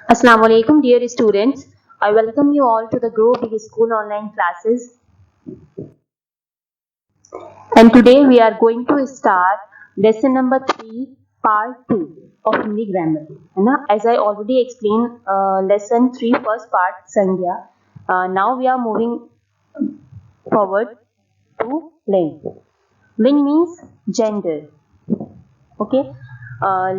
Assalamu alaikum, dear students. I welcome you all to the Grow Big School online classes. And today we are going to start lesson number 3, part 2 of Hindi grammar. As I already explained, lesson 3 first part, Sangya. Now we are moving forward to Ling. Ling means gender. Okay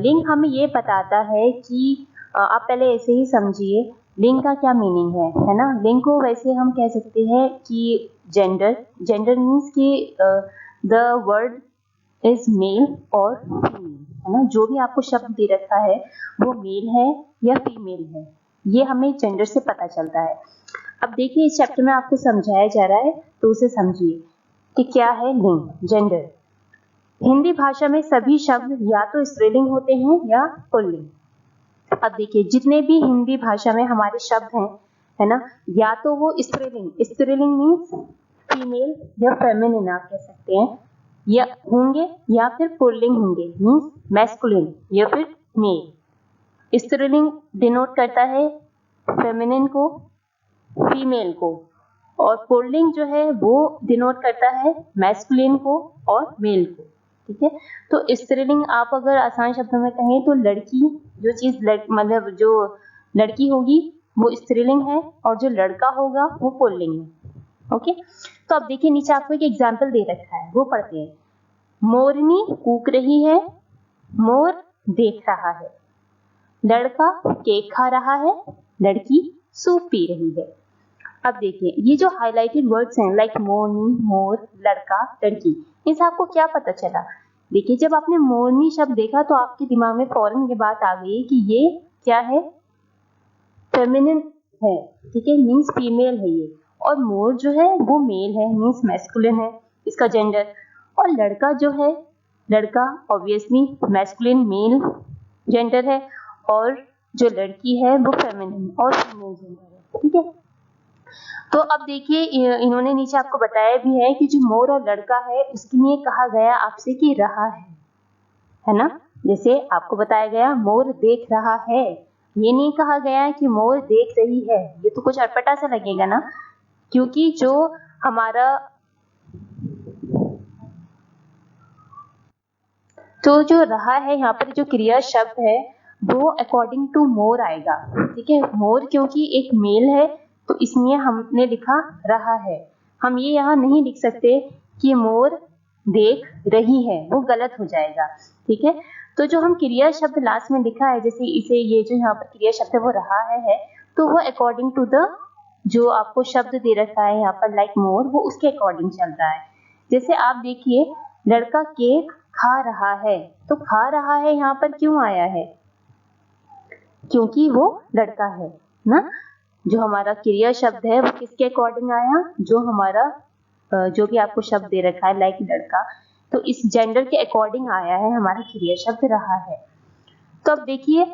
लिंग हमें ये बताता है कि आप पहले ऐसे ही समझिए लिंग का क्या मीनिंग है ना। लिंग को वैसे हम कह सकते हैं कि जेंडर मीन्स कि द वर्ड इज मेल और फीमेल, है ना। जो भी आपको शब्द दे रखा है वो मेल है या फीमेल है, ये हमें जेंडर से पता चलता है। अब देखिए इस चैप्टर में आपको समझाया जा रहा है तो उसे समझिए कि क्या है लिंग, जेंडर। हिंदी भाषा में सभी शब्द या तो स्त्रीलिंग होते हैं या पुल्लिंग। अब देखिए जितने भी हिंदी भाषा में हमारे शब्द हैं, है ना, या तो वो स्त्रीलिंग मीन्स फीमेल या फेमिनिन आप कह सकते हैं, या होंगे, या फिर पुल्लिंग होंगे मीन्स मैस्कुलिन या फिर मेल। स्त्रीलिंग डिनोट करता है फेमिनिन को, फीमेल को, और पुल्लिंग जो है वो डिनोट करता है मैस्कुलिन को और मेल को। ठीक है, तो स्त्रीलिंग आप अगर आसान शब्दों में कहें तो लड़की, जो चीज मतलब जो लड़की होगी वो स्त्रीलिंग है और जो लड़का होगा वो पुल्लिंग है। ओके, तो अब देखिए नीचे आपको एक एग्जाम्पल दे रखा है, वो पढ़ते हैं। मोरनी कूक रही है, मोर देख रहा है, लड़का केक खा रहा है, लड़की सूप पी रही है। अब देखिए ये जो हाईलाइटेड वर्ड्स हैं लाइक मोरनी, मोर, लड़का, लड़की, इनसे आपको क्या पता चला। देखिए जब आपने मोरनी शब्द देखा तो आपके दिमाग में फौरन ये बात आ गई कि ये क्या है, फेमिनिन है, ठीक है, मीन्स फीमेल है ये। और मोर जो है वो मेल है, मीन्स मैस्कुलिन है इसका जेंडर। और लड़का जो है, लड़का ऑब्वियसली मैस्कुलिन मेल जेंडर है, और जो लड़की है वो फेमिनिन और फीमेल जेंडर है। ठीक है, तो अब देखिए इन्होंने नीचे आपको बताया भी है कि जो मोर और लड़का है उसके लिए कहा गया आपसे कि रहा है ना। जैसे आपको बताया गया मोर देख रहा है, ये नहीं कहा गया कि मोर देख रही है, ये तो कुछ अटपटा सा लगेगा ना, क्योंकि जो हमारा तो जो रहा है यहाँ पर जो क्रिया शब्द है वो अकॉर्डिंग टू मोर आएगा। ठीक है, मोर क्योंकि एक मेल है तो इसलिए हमने लिखा रहा है। हम ये यहाँ नहीं लिख सकते कि मोर देख रही है, वो गलत हो जाएगा। ठीक है, तो जो हम क्रिया शब्द लास्ट में लिखा है, जैसे इसे ये जो यहाँ पर क्रिया शब्द है वो रहा है, तो वो अकॉर्डिंग टू द जो आपको शब्द दे रखा है यहाँ पर लाइक मोर, वो उसके अकॉर्डिंग चल रहा है। जैसे आप देखिए लड़का केक खा रहा है, तो खा रहा है यहाँ पर क्यों आया है, क्योंकि वो लड़का है ना। जो हमारा क्रिया शब्द है वो किसके अकॉर्डिंग आया, जो हमारा जो भी आपको शब्द दे रखा है लाइक लड़का, तो इस जेंडर के अकॉर्डिंग आया है हमारा क्रिया शब्द रहा है। तो अब देखिए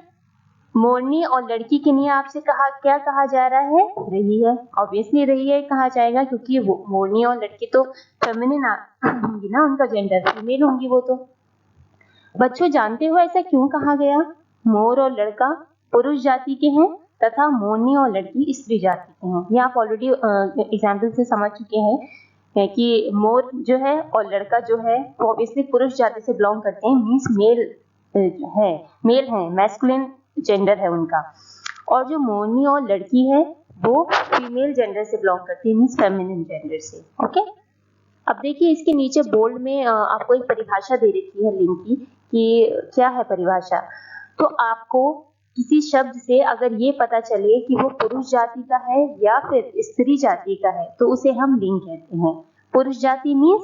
मोरनी और लड़की के लिए आपसे क्या कहा जा रहा है, रही है। ऑब्वियसली रही है कहा जाएगा क्योंकि वो मोरनी और लड़की तो फेमिनिन होंगी ना, उनका जेंडर फीमेल होंगी वो तो। बच्चों जानते हो ऐसा क्यों कहा गया, मोर और लड़का पुरुष जाति के हैं तथा मोरनी और लड़की स्त्री जाति के हैं। ये आप ऑलरेडी एग्जाम्पल से समझ चुके हैं कि मोर जो है और लड़का जो है वो ऑब्वियसली पुरुष जाति से बिलोंग करते हैं, मीन्स मेल है, मैस्कुलिन जेंडर है उनका। और जो मोरनी और लड़की है वो फीमेल जेंडर से बिलोंग करती है, मीन्स फेमिनिन जेंडर से। ओके, अब देखिए इसके नीचे बोल्ड में आपको एक परिभाषा दे रखी है लिंग की, कि क्या है परिभाषा। तो आपको किसी शब्द से अगर ये पता चले कि वो पुरुष जाति का है या फिर स्त्री जाति का है तो उसे हम लिंग कहते हैं। पुरुष जाति मीन्स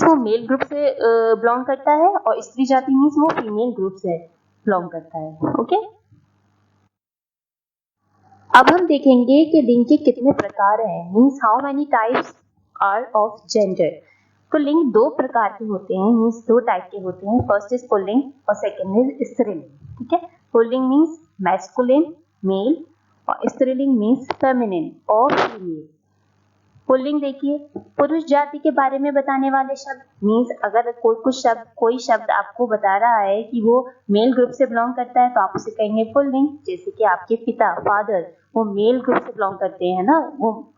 वो मेल ग्रुप से बिलोंग करता है, और स्त्री जाति मीन्स वो फीमेल ग्रुप से बिलोंग करता है। ओके, अब हम देखेंगे कि लिंग के कितने प्रकार हैं, means how many types are of gender. तो लिंग दो प्रकार के होते हैं, मीन्स दो टाइप के होते हैं। फर्स्ट इज पुल्लिंग और सेकंड इज स्त्रीलिंग। ठीक है, पुल्लिंग मीन्स मैस्कुलिन मेल और स्त्रीलिंग मीन्स फेमिनिन और फीमेल। पुल्लिंग देखिए, पुरुष जाति के बारे में बताने वाले शब्द मीन्स अगर कोई शब्द आपको बता रहा है कि वो मेल ग्रुप से बिलोंग करता है तो आप उसे कहेंगे पुल्लिंग। जैसे कि आपके पिता फादर वो मेल ग्रुप से बिलोंग करते हैं ना, वो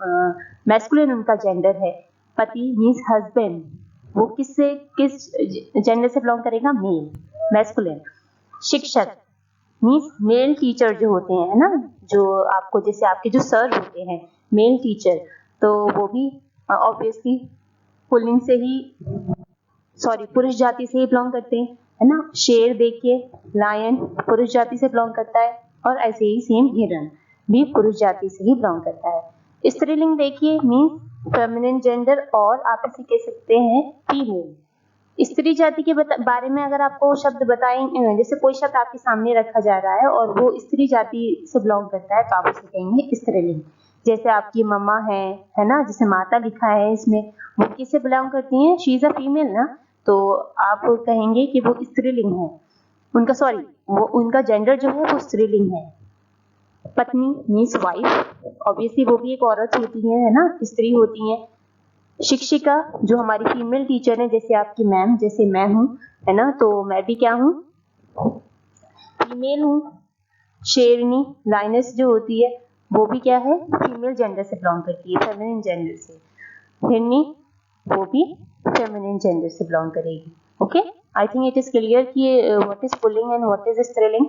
मैस्कुलिन उनका जेंडर है। पति मीन्स हस्बैंड, वो किस जेंडर से बिलोंग करेगा, मेल, मैस्कुलिन। शिक्षक मीन्स मेल टीचर जो होते हैं ना, जो आपको जैसे आपके जो सर होते हैं मेल टीचर, तो वो भी ऑब्वियसली पुल्लिंग से ही पुरुष जाति से ही बिलोंग करते हैं, है ना। शेर देखिए, लायन पुरुष जाति से बिलोंग करता है, और ऐसे ही सेम हिरन भी पुरुष जाति से ही बिलोंग करता है। स्त्रीलिंग देखिए मीन्स फेमिनिन जेंडर, और आप इसे कह सकते हैं फीमेल। स्त्री जाति के बारे में अगर आपको शब्द बताएं, जैसे कोई शब्द आपके सामने रखा जा रहा है और वो स्त्री जाति से बिलोंग करता है तो आप उसे कहेंगे स्त्रीलिंग। जैसे आपकी मम्मा है ना, जिसे माता लिखा है इसमें, वो किससे बिलोंग करती हैं, शी इज अ फीमेल ना, तो आप कहेंगे कि वो स्त्रीलिंग है। उनका जेंडर जो है वो स्त्रीलिंग है। पत्नी मीन्स वाइफ, ऑब्वियसली वो भी एक औरत होती है ना, स्त्री होती है। शिक्षिका जो हमारी फीमेल टीचर है, जैसे आपकी मैम, जैसे मैं हूँ, है ना, तो मैं भी क्या हूँ, फीमेल हूँ। शेरनी लाइनस जो होती है वो भी क्या है, फीमेल जेंडर से बिलोंग करती है, फेमिनिन जेंडर से। हिरनी वो भी फेमिनिन जेंडर से बिलोंग करेगी। Okay, I think it is clear कि व्हाट इज पुल्लिंग एंड व्हाट इज स्त्रीलिंग।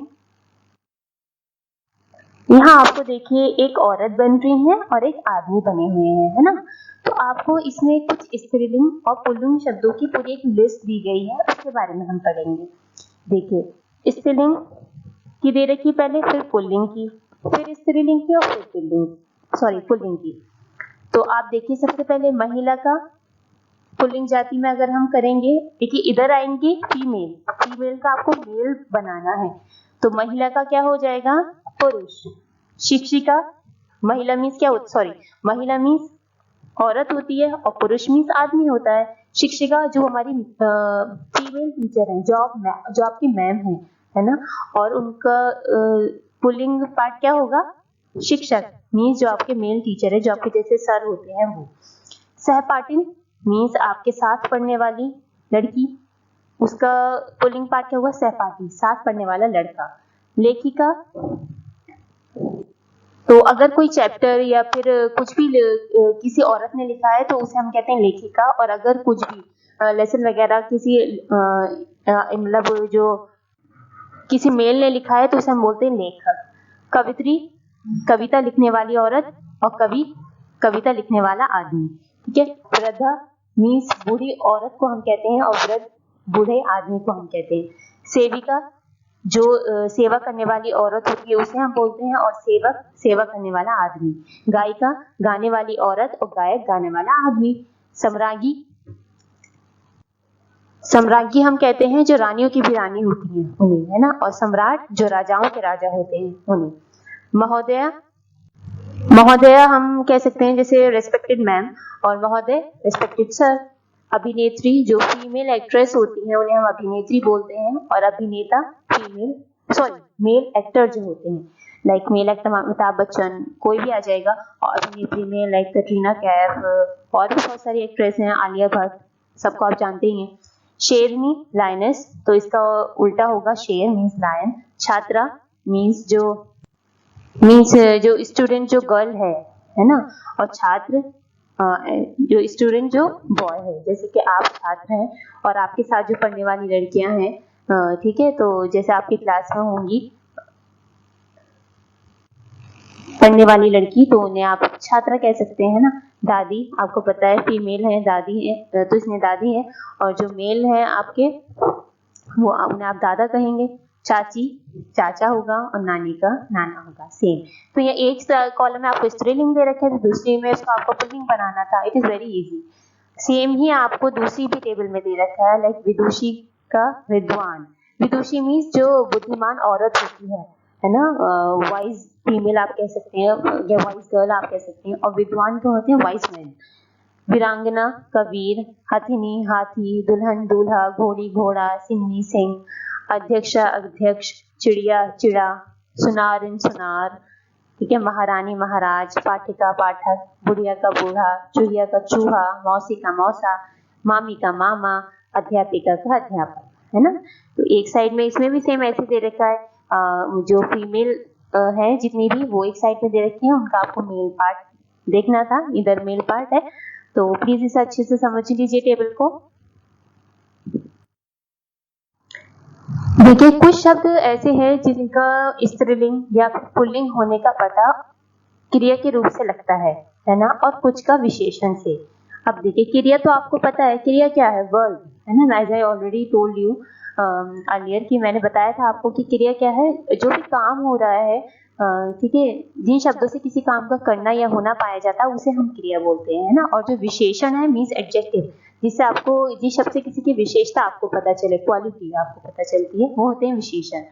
यहाँ आपको देखिए एक औरत बन रही है और एक आदमी बने हुए हैं, है ना। तो आपको इसमें कुछ स्त्रीलिंग और पुल्लिंग शब्दों की पूरी एक लिस्ट दी गई है, उसके बारे में हम पढ़ेंगे। देखिए स्त्रीलिंग की दे रखी पहले, फिर पुल्लिंग की, फिर स्त्रीलिंग की, और फिर पुल्लिंग की। तो आप देखिए सबसे पहले महिला का पुल्लिंग जाति में अगर हम करेंगे, देखिए इधर आएंगे फीमेल का आपको मेल बनाना है, तो महिला का क्या हो जाएगा, पुरुष। शिक्षिका, महिला मीन्स क्या होता, महिला मीन्स औरत होती है और पुरुष मीन्स आदमी होता है। शिक्षिका जो हमारी फीमेल टीचर है, जो आपकी मैम है ना, और उनका पुल्लिंग पार्ट क्या होगा, शिक्षक मीन्स जो आपके मेल टीचर है, जो आपके जैसे सर होते हैं वो। सहपाठिन मीन्स आपके साथ पढ़ने वाली लड़की, उसका पुल्लिंग पार्ट क्या होगा, सहपाठी, साथ पढ़ने वाला लड़का। लेखिका, तो अगर कोई चैप्टर या फिर कुछ भी किसी औरत ने लिखा है तो उसे हम कहते हैं लेखिका, और अगर कुछ भी लेसन वगैरह किसी मतलब जो किसी मेल ने लिखा है तो उसे हम बोलते हैं लेखक। कवित्री, कविता लिखने वाली औरत, और कवि, कविता लिखने वाला आदमी, ठीक है। वृद्धा मीन्स बूढ़ी औरत को हम कहते हैं, और वृद्ध बूढ़े आदमी को हम कहते हैं। सेविका जो सेवा करने वाली औरत होती है उसे हम बोलते हैं, और सेवक सेवा करने वाला आदमी। गायिका गाने वाली औरत, और गायक गाने वाला आदमी। सम्राज्ञी हम कहते हैं जो रानियों की भी रानी होती है उन्हें, है ना, और सम्राट जो राजाओं के राजा होते हैं उन्हें। महोदया हम कह सकते हैं जैसे रेस्पेक्टेड मैम, और महोदय रेस्पेक्टेड सर। अभिनेत्री जो फीमेल एक्ट्रेस होती है उन्हें हम अभिनेत्री बोलते हैं, और अभिनेता मेल एक्टर जो होते हैं, like male actor Amitabh Bachchan, कोई भी आ जाएगा। और अभिनेत्री में लाइक कटरीना कैफ, और भी बहुत सारी एक्ट्रेस हैं, आलिया भट्ट, सबको आप जानते ही हैं। शेरनी लायनेस, तो इसका उल्टा होगा, शेर मीन्स लायन। छात्रा मीन्स जो स्टूडेंट जो गर्ल है ना, और छात्र जो स्टूडेंट जो बॉय है। जैसे कि आप छात्र हैं और आपके साथ जो पढ़ने वाली लड़कियां हैं, ठीक है, तो जैसे आपकी क्लास में होंगी पढ़ने वाली लड़की, तो उन्हें आप छात्रा कह सकते हैं ना। दादी आपको पता है फीमेल है, दादी है, तो इसमें दादी है, और जो मेल है आपके वो उन्हें आप दादा कहेंगे। चाची चाचा होगा, और नानी का नाना होगा, सेम। तो ये एक कॉलम में आपको स्त्रीलिंग दे रखे थे, दूसरी में इसको आपको पुल्लिंग बनाना था। It is very easy. Same ही आपको दूसरी भी टेबल में दे रखा है, लाइक विदुषी का विद्वान। विदुषी मीन्स जो बुद्धिमान औरत होती है ना, वाइज फीमेल आप कह सकते हैं, या वाइज गर्ल आप कह सकते हैं, और विद्वान तो होते हैं वाइज मैन। वीरांगना का वीर, हथिनी हाथी, दुल्हन दूल्हा, घोड़ी घोड़ा, सिंही सिंह, अध्यक्ष, चिड़िया चिड़ा, सुनार सुनार, ठीक है, महारानी महाराज, पाठिका पाठक, बुढ़िया का बूढ़ा, चूहिया का चूहा, मौसी का मौसा, मामी का मामा, अध्यापिका का अध्यापक, है ना। तो एक साइड में इसमें भी सेम ऐसे दे रखा है, जो फीमेल है जितनी भी वो एक साइड में दे रखी है, उनका आपको मेल पार्ट देखना था, इधर मेल पार्ट है, तो प्लीज इसे अच्छे से समझ लीजिए टेबल को। देखिए कुछ शब्द ऐसे हैं जिनका स्त्रीलिंग या पुल्लिंग होने का पता क्रिया के रूप से लगता है ना, और कुछ का विशेषण से। अब देखिए क्रिया तो आपको पता है, क्रिया क्या है, वर्ब, है ना, as I already told you earlier कि मैंने बताया था आपको कि क्रिया क्या है, जो भी काम हो रहा है, ठीक है, जिन शब्दों से किसी काम का करना या होना पाया जाता है उसे हम क्रिया बोलते हैं, है ना। और जो विशेषण है मीन्स एडजेक्टिव, जिससे आपको जिस शब्द से किसी की विशेषता आपको पता चले, क्वालिटी आपको पता चलती है, वो होते हैं विशेषण।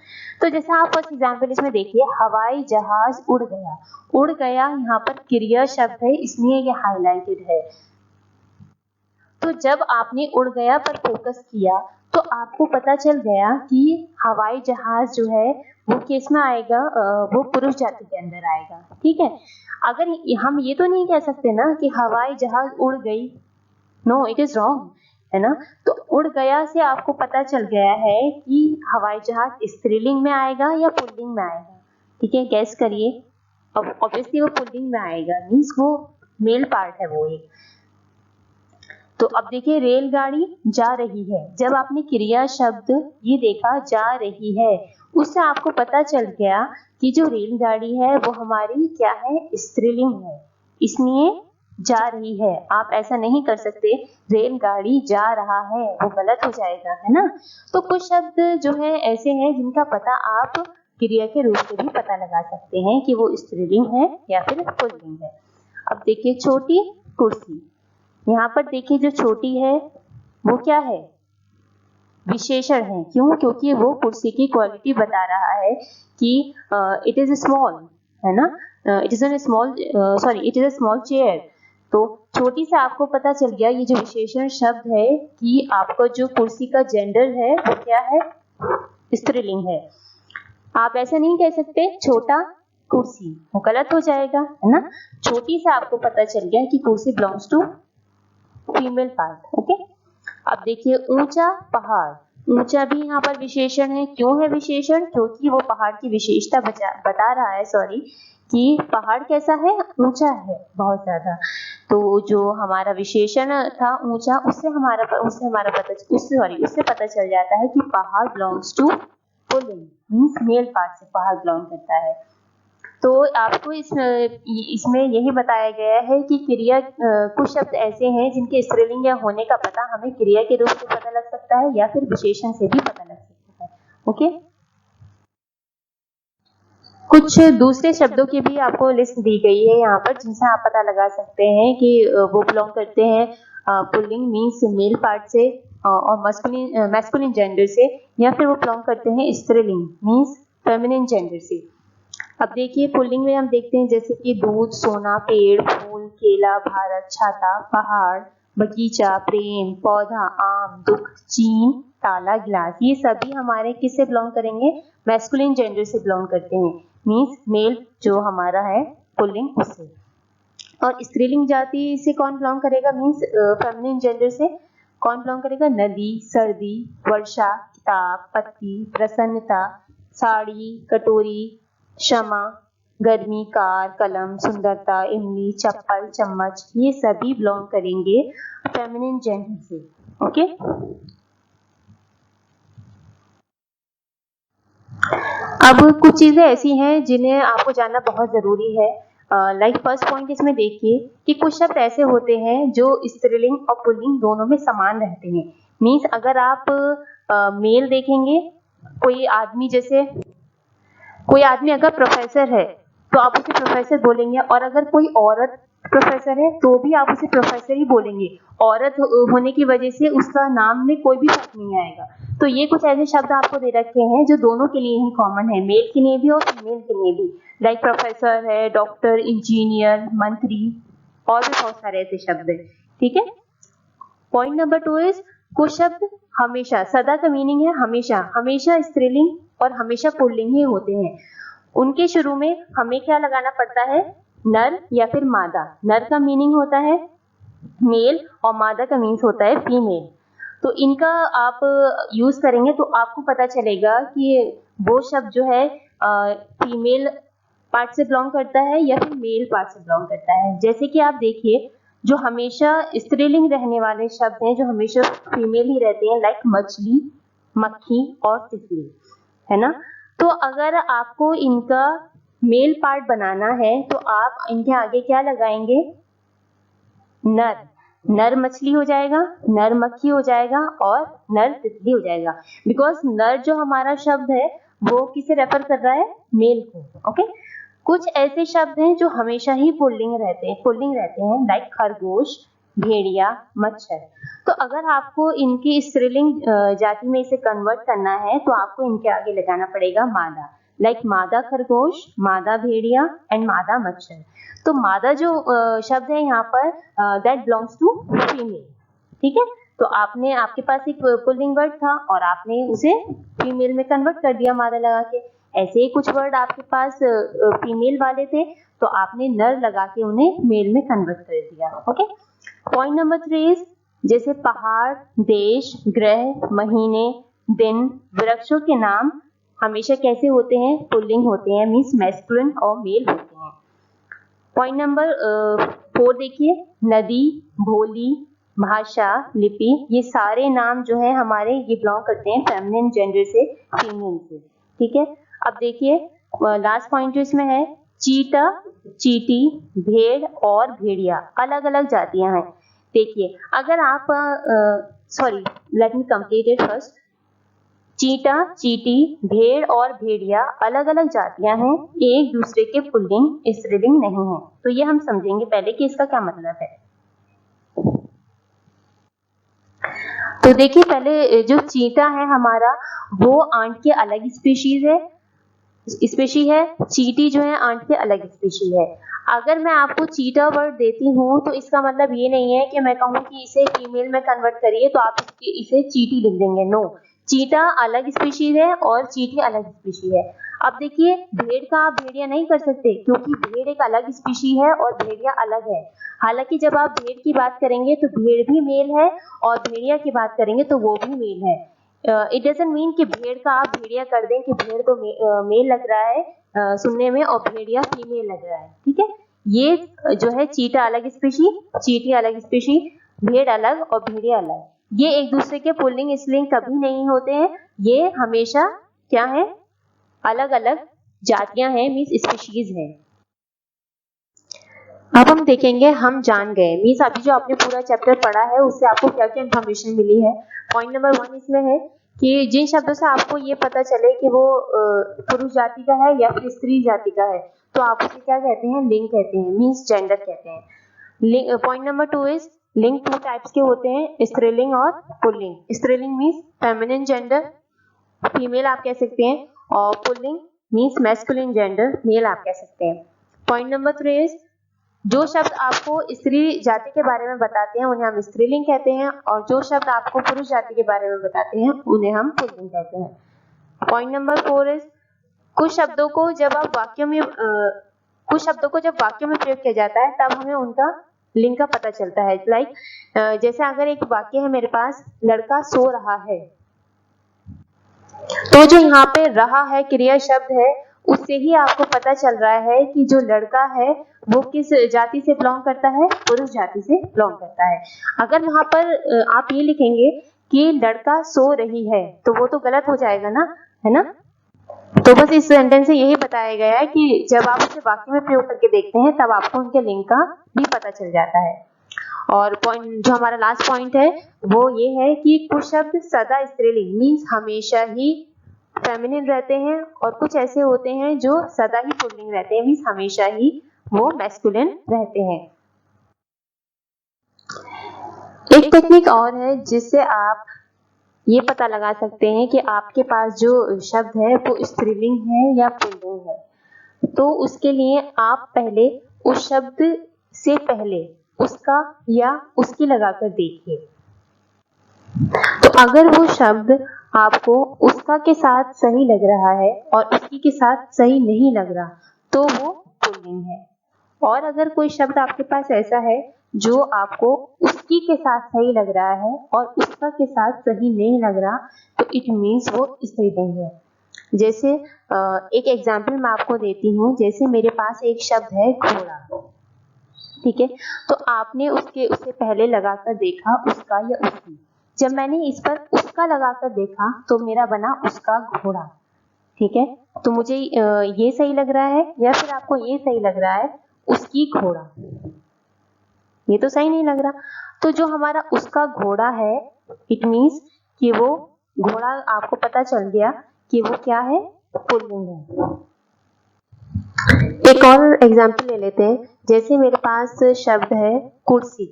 तो जैसा आप फर्स्ट एग्जाम्पल इसमें देखिए, हवाई जहाज उड़ गया। उड़ गया यहाँ पर क्रिया शब्द है, इसलिए ये हाईलाइटेड है। तो जब आपने उड़ गया पर फोकस किया तो आपको पता चल गया कि हवाई जहाज जो है वो किस में आएगा, वो पुरुष जाति के अंदर आएगा, ठीक है। अगर हम ये तो नहीं कह सकते ना कि हवाई जहाज उड़ गई, नो इट इज रॉन्ग, है ना। तो उड़ गया से आपको पता चल गया है कि हवाई जहाज स्त्रीलिंग में आएगा या पुल्लिंग में आएगा, ठीक है, गैस करिए। अब ऑब्वियसली वो पुल्लिंग में आएगा, मीन्स वो मेल पार्ट है वो एक। तो अब देखिए रेलगाड़ी जा रही है, जब आपने क्रिया शब्द ये देखा जा रही है, उससे आपको पता चल गया कि जो रेलगाड़ी है वो हमारी क्या है, स्त्रीलिंग है, इसलिए जा रही है। आप ऐसा नहीं कर सकते रेलगाड़ी जा रहा है, वो गलत हो जाएगा, है ना। तो कुछ शब्द जो है ऐसे हैं जिनका पता आप क्रिया के रूप से भी पता लगा सकते हैं कि वो स्त्रीलिंग है या फिर पुल्लिंग है। अब देखिए छोटी कुर्सी, यहाँ पर देखिए जो छोटी है वो क्या है, विशेषण है। क्यों? क्योंकि वो कुर्सी की क्वालिटी बता रहा है कि इट इज स्मॉल, है ना, it is a small, sorry it is a small chair. तो छोटी से आपको पता चल गया ये जो विशेषण शब्द है कि आपका जो कुर्सी का जेंडर है वो क्या है, स्त्रीलिंग है। आप ऐसा नहीं कह सकते छोटा कुर्सी, वो गलत हो जाएगा, है ना। छोटी से आपको पता चल गया कि कुर्सी belongs to female part, okay. अब देखिए ऊंचा पहाड़, ऊंचा भी यहाँ पर विशेषण है। क्यों है विशेषण? क्योंकि वो पहाड़ की विशेषता बता रहा है, सॉरी, कि पहाड़ कैसा है, ऊंचा है बहुत ज्यादा। तो जो हमारा विशेषण था ऊंचा, उससे पता चल जाता है कि पहाड़ बिलोंग्स टू पुल्लिंग, मींस मेल पार्ट से पहाड़ बिलोंग करता है। तो आपको इसमें यही बताया गया है कि क्रिया, कुछ शब्द ऐसे हैं जिनके स्त्रीलिंग या होने का पता हमें क्रिया के रूप से पता लग सकता है या फिर विशेषण से भी पता लग सकता है, ओके। कुछ दूसरे शब्दों की भी आपको लिस्ट दी गई है यहाँ पर, जिनसे आप पता लगा सकते हैं कि वो बिलोंग करते हैं पुल्लिंग मीन्स मेल पार्ट से, और मैस्कुलिन जेंडर से, या फिर वो बिलोंग करते हैं स्त्रीलिंग मीन्स फेमिनिन जेंडर से। अब देखिए पुल्लिंग में हम देखते हैं जैसे कि दूध, सोना, पेड़, फूल, केला, भारत, छाता, पहाड़, बगीचा, प्रेम, पौधा, आम, दुख, चीन, ताला, गिलास, ये सभी हमारे किससे बिलोंग करेंगे, मैस्कुलिन जेंडर से बिलोंग करते हैं, मीन्स मेल जो हमारा है पुल्लिंग उससे। और स्त्रीलिंग जाति से कौन बिलोंग करेगा, मीन्स फेमिनिन जेंडर से कौन बिलोंग करेगा, नदी, सर्दी, वर्षा, किताब, पत्ती, प्रसन्नता, साड़ी, कटोरी, क्षमा, गर्मी, कार, कलम, सुंदरता, इमली, चप्पल, चम्मच, ये सभी बिलोंग करेंगे फेमिनिन जेंडर से, ओके। अब कुछ चीजें ऐसी हैं जिन्हें आपको जानना बहुत जरूरी है। लाइक फर्स्ट पॉइंट इसमें देखिए कि कुछ शब्द ऐसे होते हैं जो स्त्रीलिंग और पुल्लिंग दोनों में समान रहते हैं। मीन्स अगर आप मेल देखेंगे, कोई आदमी अगर प्रोफेसर है तो आप उसे प्रोफेसर बोलेंगे, और अगर कोई औरत प्रोफेसर है तो भी आप उसे प्रोफेसर ही बोलेंगे। औरत होने की वजह से उसका नाम में कोई भी फर्क नहीं आएगा। तो ये कुछ ऐसे शब्द आपको दे रखे हैं जो दोनों के लिए ही कॉमन है, मेल के लिए भी और फीमेल के लिए भी। लाइक प्रोफेसर है, डॉक्टर, इंजीनियर, मंत्री, और भी बहुत सारे ऐसे शब्द है, ठीक है। पॉइंट नंबर 2 इज कुछ शब्द हमेशा, सदा का मीनिंग है हमेशा, हमेशा स्त्रीलिंग और हमेशा पुल्लिंग ही होते हैं। उनके शुरू में हमें क्या लगाना पड़ता है, नर या फिर मादा। नर का मीनिंग होता है मेल और मादा का मीन्स होता है फीमेल। तो इनका आप यूज करेंगे तो आपको पता चलेगा कि वो शब्द जो है फीमेल पार्ट से बिलोंग करता है या फिर मेल पार्ट से बिलोंग करता है। जैसे कि आप देखिए, जो हमेशा स्त्रीलिंग रहने वाले शब्द हैं, जो हमेशा फीमेल ही रहते हैं, लाइक मछली, मक्खी और तितली, है ना। तो अगर आपको इनका मेल पार्ट बनाना है तो आप इनके आगे क्या लगाएंगे, नर। नर मछली हो जाएगा, नर मक्खी हो जाएगा और नर तितली हो जाएगा। बिकॉज नर जो हमारा शब्द है वो किसे रेफर कर रहा है, मेल को। ओके, कुछ ऐसे शब्द हैं जो हमेशा ही पुल्लिंग रहते हैं, लाइक खरगोश, भेड़िया, मच्छर। तो अगर आपको इनकी स्त्रीलिंग जाति में इसे कन्वर्ट करना है तो आपको इनके आगे लगाना पड़ेगा मादा, लाइक मादा खरगोश, मादा भेड़िया एंड मादा मच्छर। तो मादा जो शब्द है यहाँ पर दैट बिलोंग्स टू फीमेल, ठीक है। तो आपने, आपके पास एक पुल्लिंग वर्ड था और आपने उसे फीमेल में कन्वर्ट कर दिया मादा लगा के। ऐसे ही कुछ वर्ड आपके पास फीमेल वाले थे तो आपने नर लगा के उन्हें मेल में कन्वर्ट कर दिया। ओके, पॉइंट नंबर 3 इज, जैसे पहाड़, देश, ग्रह, महीने, दिन, वृक्षों के नाम हमेशा कैसे होते हैं, पुल्लिंग होते हैं, मीन्स मैस्कुलिन और मेल होते हैं। पॉइंट नंबर 4 देखिए, नदी, भोली, भाषा, लिपि, ये सारे नाम जो है हमारे ये बिलोंग करते हैं फेमिनिन जेंडर से, फीमेल से, ठीक है। अब देखिए लास्ट पॉइंट जो इसमें है, चीता, चीटी, भेड़ और भेड़िया अलग अलग जातियां हैं। देखिए अगर आप sorry, let me complete it first. चीता, चीटी, भेड़ और भेड़िया अलग अलग जातियां हैं, एक दूसरे के पुल्लिंग स्त्रीलिंग नहीं है। तो ये हम समझेंगे पहले कि इसका क्या मतलब है। तो देखिए पहले जो चीता है हमारा, वो आंट के अलग स्पीशीज है, चीटी जो है आंट के अलग स्पीशीज है। अगर मैं आपको चीटा वर्ड देती हूँ तो इसका मतलब ये नहीं है कि मैं कहूँ कि इसे फीमेल में कन्वर्ट करिए तो आप इसे चीटी लिख देंगे, नो। चीटा अलग स्पीशीज है और चीटी अलग स्पीशीज है। अब देखिए भेड़ का आप भेड़िया नहीं कर सकते क्योंकि भेड़ एक अलग स्पीशीज है और भेड़िया अलग है। हालांकि जब आप भेड़ की बात करेंगे तो भेड़ भी मेल है और भेड़िया की बात करेंगे तो वो भी मेल है। इट डजंट मीन कि भेड़ का आप भेड़िया कर दें कि भेड़ तो मेल लग रहा है सुनने में और भेड़िया फीमेल लग रहा है, ठीक है। ये जो है चीटा अलग स्पीशी, चीटी अलग स्पीशी, भेड़ अलग और भेड़िया अलग, ये एक दूसरे के पुल्लिंग स्त्रीलिंग कभी नहीं होते हैं। ये हमेशा क्या है, अलग अलग जातियां हैं, मीन्स स्पीशीज हैं। अब हम देखेंगे हम जान गए, मीन्स अभी जो आपने पूरा चैप्टर पढ़ा है उससे आपको क्या क्या इन्फॉर्मेशन मिली है। पॉइंट नंबर 1 इसमें है कि जिन शब्दों से आपको ये पता चले कि वो पुरुष जाति का है या फिर स्त्री जाति का है तो आप उसे क्या कहते हैं, लिंग कहते हैं, मीन्स जेंडर कहते हैं। पॉइंट नंबर 2 इज, लिंग 2 टाइप्स के होते हैं, स्त्रीलिंग और पुल्लिंग। स्त्रीलिंग मीन्स फेमिनिन जेंडर, फीमेल आप कह सकते हैं, और पुल्लिंग मीन्स मैस्कुलिन जेंडर, मेल आप कह सकते हैं। पॉइंट नंबर 3 इज, जो शब्द आपको स्त्री जाति के बारे में बताते हैं उन्हें हम स्त्रीलिंग कहते हैं और जो शब्द आपको पुरुष जाति के बारे में बताते हैं उन्हें हम पुल्लिंग कहते हैं। पॉइंट नंबर 4 इज, कुछ शब्दों को जब वाक्यों में प्रयोग किया जाता है तब हमें उनका लिंग का पता चलता है। लाइक जैसे अगर एक वाक्य है मेरे पास, लड़का सो रहा है, तो जो यहाँ पे रहा है क्रिया शब्द है उससे ही आपको पता चल रहा है कि जो लड़का है वो किस जाति से बिलोंग करता है, पुरुष जाति से बिलोंग करता है। अगर वहां पर आप ये लिखेंगे कि लड़का सो रही है तो वो तो गलत हो जाएगा ना, है ना। तो बस इस सेंटेंस से यही बताया गया है कि जब आप उसे वाक्य में प्रयोग करके देखते हैं तब आपको उनके लिंग का भी पता चल जाता है। और पॉइंट जो हमारा लास्ट पॉइंट है वो ये है कि कुछ शब्द सदा स्त्रीलिंग मीन्स हमेशा ही फेमिनिन रहते हैं और कुछ ऐसे होते हैं जो सदा ही पुल्लिंग रहते हैं, मीन्स हमेशा ही वो मैस्कुलिन रहते हैं। एक टेक्निक और है जिससे आप ये पता लगा सकते हैं कि आपके पास जो शब्द है वो स्त्रीलिंग है या पुल्लिंग है। तो उसके लिए आप पहले उस शब्द से पहले उसका या उसकी लगाकर देखिए। तो अगर वो शब्द आपको उसका के साथ सही लग रहा है और उसकी के साथ सही नहीं लग रहा तो वो पुल्लिंग है। और अगर कोई शब्द आपके पास ऐसा है जो आपको उसकी के साथ सही लग रहा है और उसका के साथ सही नहीं लग रहा तो इट मीन्स वो स्त्रीलिंग है। जैसे एक एग्जाम्पल मैं आपको देती हूँ। जैसे मेरे पास एक शब्द है घोड़ा, ठीक है, तो आपने उससे पहले लगाकर देखा उसका या उसकी। जब मैंने इस पर उसका लगाकर देखा तो मेरा बना उसका घोड़ा, ठीक है। तो मुझे ये सही लग रहा है या फिर आपको ये सही लग रहा है उसकी घोड़ा? ये तो सही नहीं लग रहा। तो जो हमारा उसका घोड़ा है इट मीन्स कि वो घोड़ा, आपको पता चल गया कि वो क्या है, पुल्लिंग है। एक और एग्जाम्पल ले लेते हैं। जैसे मेरे पास शब्द है कुर्सी,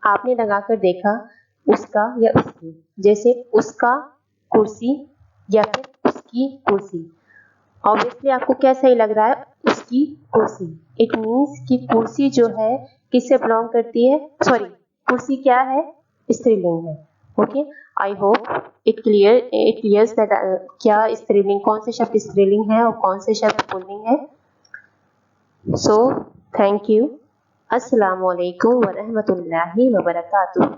आपने लगाकर देखा उसका या उसकी। जैसे उसका कुर्सी या फिर उसकी कुर्सी। ऑब्वियसली आपको क्या सही लग रहा है, उसकी कुर्सी। इट मीन्स कि कुर्सी जो है किससे बिलोंग करती है, सॉरी कुर्सी क्या है, स्त्रीलिंग है। Okay, I hope it clears that क्या स्त्रीलिंग, कौन से शब्द स्त्रीलिंग है और कौन से शब्द पुल्लिंग है। So thank you. अस्सलाम वालेकुम व रहमतुल्लाहि व बरकातुहू।